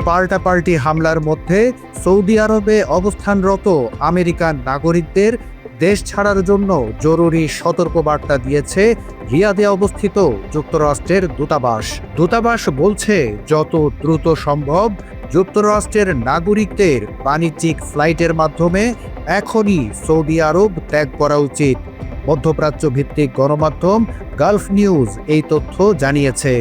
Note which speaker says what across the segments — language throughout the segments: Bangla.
Speaker 1: পাল্টাপাল্টি হামলার মধ্যে সৌদি আরবে অবস্থানরত আমেরিকান নাগরিকদের দেশ ছাড়ার জন্য জরুরি সতর্কবার্তা দিয়েছে রিয়াদে অবস্থিত যুক্তরাষ্ট্রের দূতাবাস। দূতাবাস বলছে, যত দ্রুত সম্ভব যুক্তরাষ্ট্রের নাগরিকদের বাণিজ্যিক ফ্লাইটের মাধ্যমে এখনই সৌদি আরব ত্যাগ করা উচিত। মধ্যপ্রাচ্য ভিত্তিক গণমাধ্যম গালফ নিউজ এই তথ্য জানিয়েছে।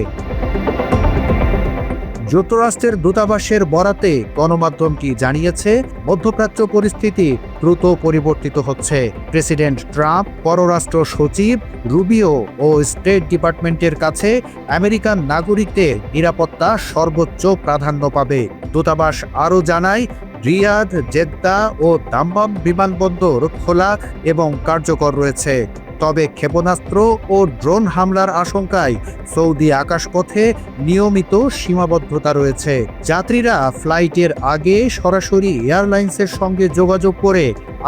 Speaker 1: যুক্তরাষ্ট্রের দূতাবাসের বরাতে গণমাধ্যমটি জানিয়েছে, মধ্যপ্রাচ্য পরিস্থিতি দ্রুত পরিবর্তিত হচ্ছে। প্রেসিডেন্ট ট্রাম্প, পররাষ্ট্র সচিব রুবিও ও স্টেট ডিপার্টমেন্টের কাছে আমেরিকান নাগরিকদের নিরাপত্তা সর্বোচ্চ প্রাধান্য পাবে। দূতাবাস আরও জানায়, রিয়াদ, জেদ্দা ও দাম্মাম বিমানবন্দর খোলা এবং কার্যকর রয়েছে। তবে ক্ষেপণাস্ত্র ও ড্রোন হামলার আশঙ্কায় সৌদি আকাশপথে নিয়মিত সীমাবদ্ধতা রয়েছে। যাত্রীরা ফ্লাইটের আগে সরাসরি এয়ারলাইন্সের সঙ্গে যোগাযোগ করে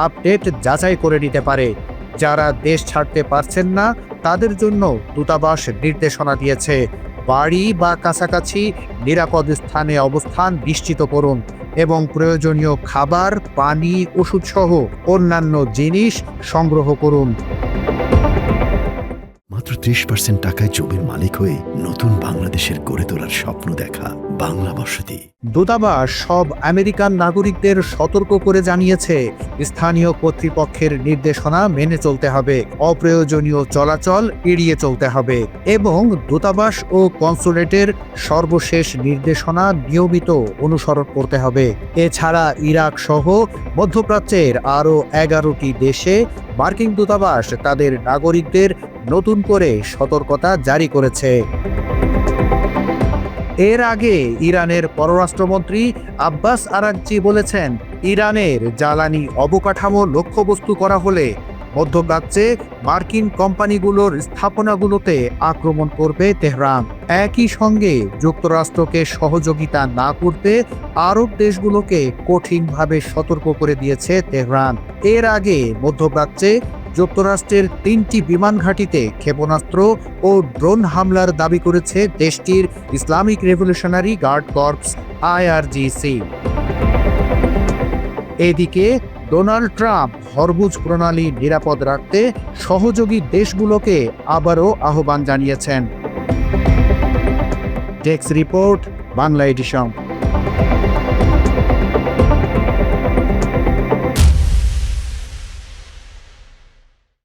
Speaker 1: আপডেট যাচাই করে নিতে পারে। যারা দেশ ছাড়তে পারছেন না, তাদের জন্য দূতাবাস নির্দেশনা দিয়েছে, বাড়ি বা কাছাকাছি নিরাপদ স্থানে অবস্থান নিশ্চিত করুন এবং প্রয়োজনীয় খাবার, পানি, ওষুধসহ অন্যান্য জিনিস সংগ্রহ করুন।
Speaker 2: মাত্র 30% টাকায় জমির মালিক হয়ে নতুন বাংলাদেশের গড়ে তোলার স্বপ্ন দেখা বাংলা বসতি।
Speaker 1: দূতাবাস সব আমেরিকান নাগরিকদের সতর্ক করে জানিয়েছে, স্থানীয় কর্তৃপক্ষের নির্দেশনা মেনে চলতে হবে, অপ্রয়োজনীয় চলাচল এড়িয়ে চলতে হবে এবং দূতাবাস ও কনসুলেটের সর্বশেষ নির্দেশনা নিয়মিত অনুসরণ করতে হবে। এছাড়া ইরাক সহ মধ্যপ্রাচ্যের আরও 11টি দেশে মার্কিন দূতাবাস তাদের নাগরিকদের নতুন করে সতর্কতা জারি করেছে। এর আগে ইরানের পররাষ্ট্রমন্ত্রী আব্বাস আরাগচি বলেছেন, ইরানের জ্বালানি অবকাঠামো লক্ষ্যবস্তু করা হলে মধ্যপ্রাচ্যে মার্কিন কোম্পানিগুলোর স্থাপনাগুলোতে আক্রমণ করবে তেহরান। একই সঙ্গে যুক্তরাষ্ট্রকে সহযোগিতা না করতে আরব দেশগুলোকে কঠিনভাবে সতর্ক করে দিয়েছে তেহরান। এর আগে মধ্যপ্রাচ্যে যুক্তরাষ্ট্রের 3টি বিমান ঘাঁটিতে ক্ষেপণাস্ত্র ও ড্রোন হামলার দাবি করেছে দেশটির Islamic revolutionary guard corps IRGC। এদিকে ডোনাল্ড ট্রাম্প হরমুজ প্রণালী নিরাপদ রাখতে সহযোগী দেশগুলোকে আবারও আহ্বান জানিয়েছেন। Desk report, Bangla addition.